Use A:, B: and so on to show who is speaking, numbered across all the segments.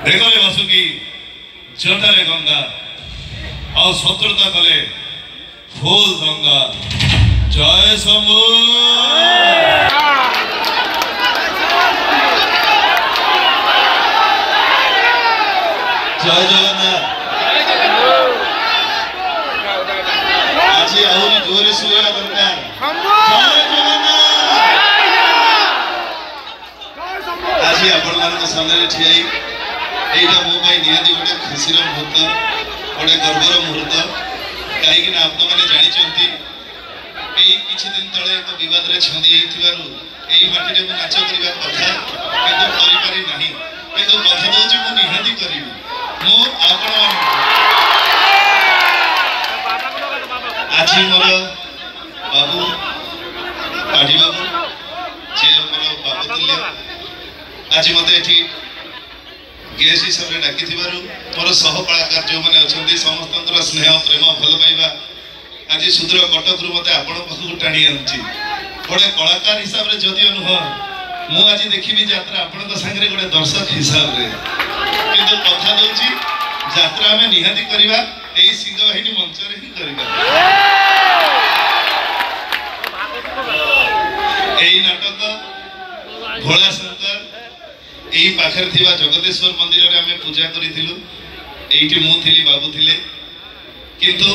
A: बेगरे बासुकी जटारे गंगा आ शत्रुता कले फूल गंगा। जय शंभु। जय जगन्नाथ। आज आहरी जोरे सुया दरकार। जय जगन्नाथ। आज आपण मान सामने ठियाई एटा मो भाई निहाती गोटे खुशीर मुहूर्त, गोटे गर्वर मुहूर्त। कहीं आपण मैंने जानी किछि दिन तले एक विवाद रे छंदी हेतिबारु एई माटी रे नाच करिबा कथा किंतु करि पारि नाही, किंतु कथा दोछि मु निहाती करिबि। मु आपण आज मोर बाबू पाठी बाबू जे मोर बाबू थिले आज मते एठी गेस्ट हिसाब रे डाकी थिबारु मोर सह कलाकार जो माने अछंती समस्तंकर स्नेह प्रेम भल पाइबा आज सुदूर कटक रु मत आपण पाखु टाणी आनुची। गोटे कलाकार हिसाब रे जदियो नुह मु आज देखिबी यात्रा आपण संगे गोटे दर्शक हिसाब रे, किंतु कथा दोची यात्रा हमें निहाती करिबा एई सिंहवाहिनी मंच रे ही करिबा। एई नाटक भोला शंकर एई पाखर थिबा जगदेश्वर मंदिर रे हमें पूजा करिथिलु। एईटी मु थिली बाबू थिले, किंतु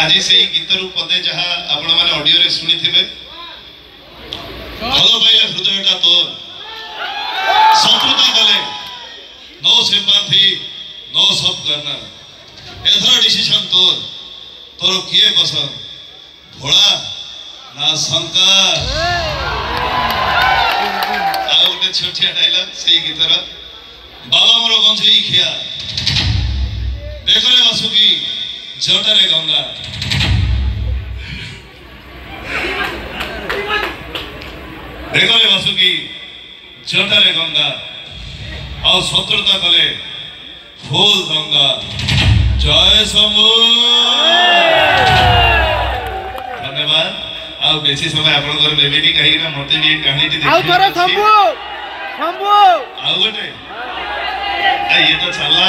A: आज से गीतर पदे जहाँ आपण मैंने ऑडियो रे सुनी थे भल पाइले हृदयटा तोर शत्रुता कले नो सिंपाथी नो सब करना एथर डिसीजन तोर तोर किए पसंद भोला ना शंकर। आ गोटे छोटिया डायलॉग से गीतर बाबा मोर गंजेई खिया बेकरे बासुकी जटारे गंगा। बेगरे बासुकी जटारे गंगा आ शत्रुता कले फूल गंगा। जय शंभु। धन्यवाद। आ बेसी समय आपण घर लेबेनी कहीं ना मते भी कहानी टी देखि आ शंभु शंभु आ गोटे ये तो चला